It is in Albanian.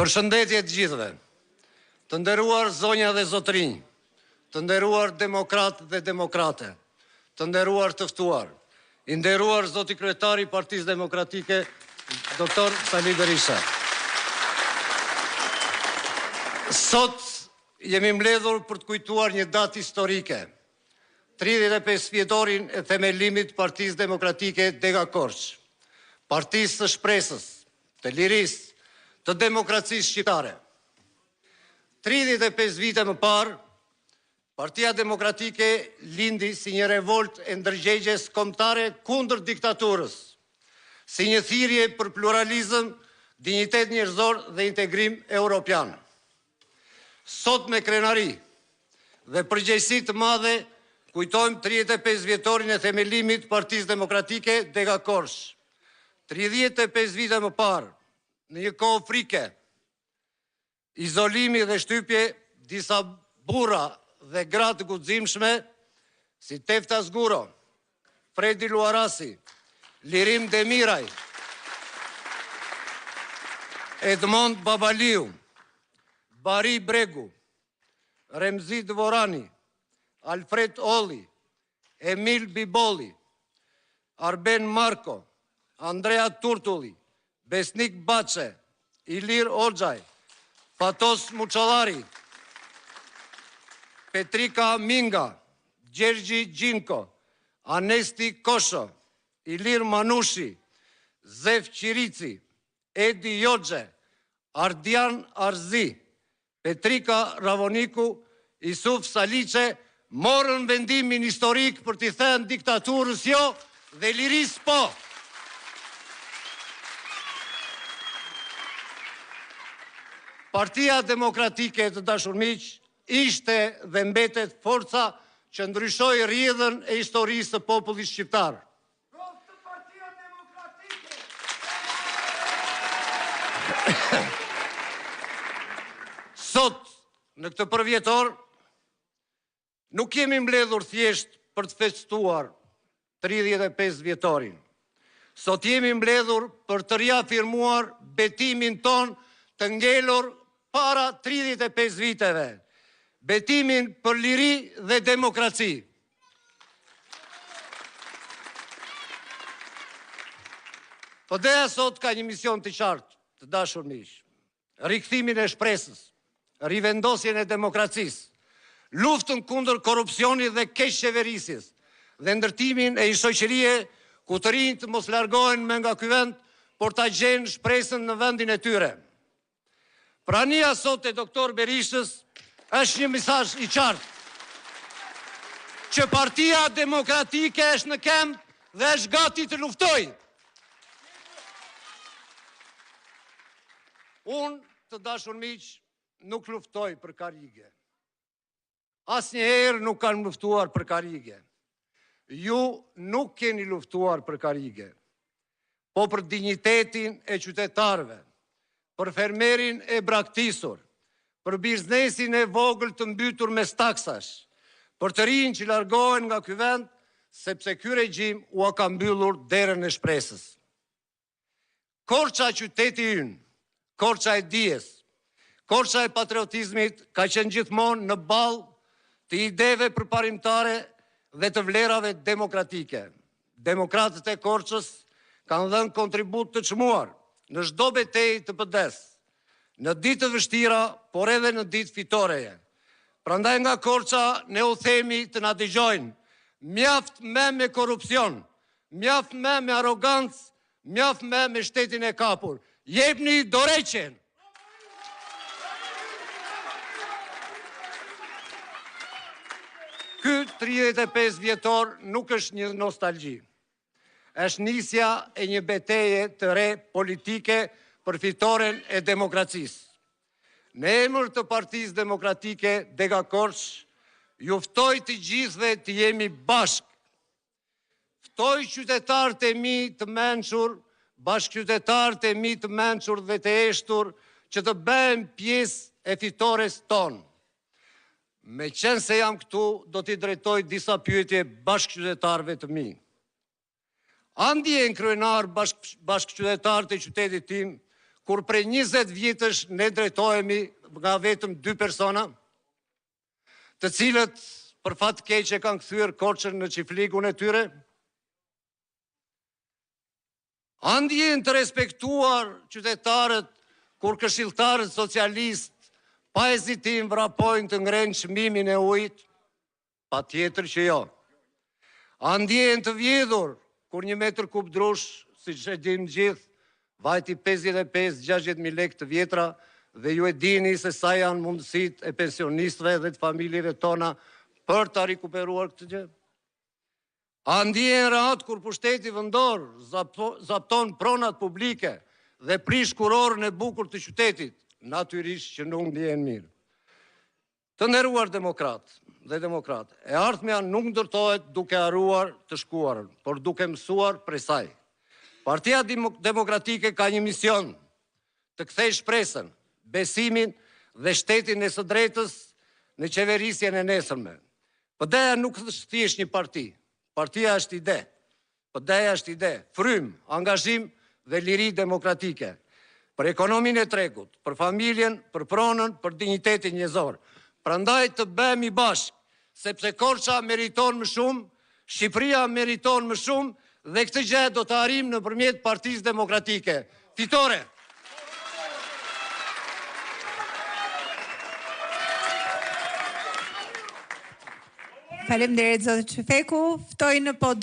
Përshëndetje të gjithëve, të nderuar zonja dhe zotrinj, të nderuar demokratë dhe demokrate, të nderuar të ftuar, i nderuar zoti kryetari i Partisë Demokratike, Dr. Sali Berisha. Sot jemi mbledhur për të kujtuar një datë historike, 35 vjetorin e themelimit të Partisë Demokratike Dega Korç, Partisë së Shpresës, të Lirisë, të demokracisë shqiptare. 35 vite më parë, Partia Demokratike lindi si një revolt e ndërgjegjes kombëtare kundër diktaturës, si një thirrje për pluralizëm, dinjitet njerëzor dhe integrim europian. Sot me krenari dhe përgjegjësi të madhe kujtojmë 35 vjetorin e themelimit të Partisë Demokratike Dega Korç. 35 vite më parë, në një kohë frike, izolimi dhe shtypje, disa burra dhe gra të guximshme, si Tefta Zguro, Fredi Luarasi, Lirim Demiraj, Edmond Babaliu, Bari Bregu, Remzi Dvorani, Alfred Olli, Emil Biboli, Arben Marko, Andrea Turtulli, Besnik Bache, Ilir Orxhaj, Fatos Muçallari, Petrika Minga, Gjergji Gjinko, Anesti Kosho, Ilir Manushi, Zef Qirici, Edi Joxhe, Ardian Arzi, Petrika Ravoniku, Isuf Saliqe, morën vendimin historik për t'i thënë diktaturës jo dhe lirisë po. Partia Demokratike të dashur miq ishte dhe mbetet forca që ndryshoi rrjedhën e historisë së popullit shqiptar. Partia Demokratike! Sot, në këtë përvjetor, nuk jemi mbledhur thjesht për të festuar 35 vjetorin. Sot jemi mbledhur për të riafirmuar betimin ton të ngelur para 35 viteve, betimin për liri dhe demokraci. PD-ja sot ka një mision të qartë, të dashur miq. Rikthimin e shpresës, rivendosjen e demokracisë, luftën kundër korrupsionit dhe keqçeverisjes dhe ndërtimin e një shoqërie ku të rinjt të mos largohen nga ky vend, por ta gjejnë shpresën në vendin e tyre. Prania sot e doktor Berishës është një mesazh i qartë që Partia Demokratike është në këmbë dhe është gati të luftojë. Unë, të dashur miq, nuk luftoj për karrige. Asnjëherë nuk kanë luftuar për karrige. Ju nuk keni luftuar për karrige, po për dinjitetin e qytetarëve, për fermerin e braktisur, për biznesin e vogël të mbytur me taksash, për të rinj që largohen nga ky vend, sepse ky regjim u ka mbyllur derën e shpresës. Korça qyteti ynë, Korça e dijes, Korça e patriotizmit ka qenë gjithmonë në ball të ideve përparimtare dhe të vlerave demokratike. Demokratët e Korçës kanë dhënë kontribut të çmuar në çdo betejë të PD-s, në ditë të vështira, por edhe në ditë fitoreje. Prandaj nga Korça ne u themi të na dëgjojnë, mjaft me korrupsion, mjaft me arrogancë, mjaft me shtetin e kapur. Jepni dorëheqjen. Ky 35 vjetor nuk është një nostalgji. Është nisja e një betejë të re politike për fitoren e demokracisë. Në emër të Partisë Demokratike Dega Korç, ju ftoj të gjithëve të jemi bashkë. Ftoj qytetarët e mi të mençur, bashkëqytetarët e mi të mençur dhe të eshtur që të bëhen pjesë e fitores tonë. Me qenë se jam këtu, do t'i drejtoj disa pyetje bashkëqytetarëve të mi. Andi e në kryenar bashkëqytetarët e qytetit tim, kur prej 20 vjetësh ne drejtohemi nga vetëm 2 persona, të cilët për fat keq e kanë kthyer Korçën në çiflikun e tyre? A ndjen të respektuar qytetarët kur këshilltarët socialist pa hezitim vrapojnë të ngrenë çmimin e ujit? Patjetër që jo. A ndjen të vjedhur kur 1 metër kub drush, siç e dimë gjithë, vajti 55-60.000 lekë të vjetra, dhe ju e dini se sa janë mundësitë e pensionistëve dhe të familjeve tona për ta rikuperuar këtë gjë? A ndjen rahat kur pushteti vendor zapton pronat publike dhe prish kurorën e bukur të qytetit? Natyrisht që nuk ndjen mirë. Të nderuar demokratë dhe demokrate, e ardhmja nuk ndërtohet duke harruar të shkuarën, por duke mësuar prej saj. Partia Demokratike ka një mision: të kthejë shpresën, besimin dhe shtetin e së drejtës në qeverisjen e nesërme. PD-ja nuk është thjesht një parti. Partia është ide. PD-ja është ide, frym, angazhim dhe liri demokratike. Për ekonominë e tregut, për familjen, për pronën, për dinjitetin njerëzor. Prandaj të bëhemi bashkë, sepse Korça meriton më shumë, Shqipëria meriton më shumë, dhe këtë gjë do të arrijmë nëpërmjet Partisë Demokratike. Fitore! Faleminderit, zoti Çefeku. Ftoj në pod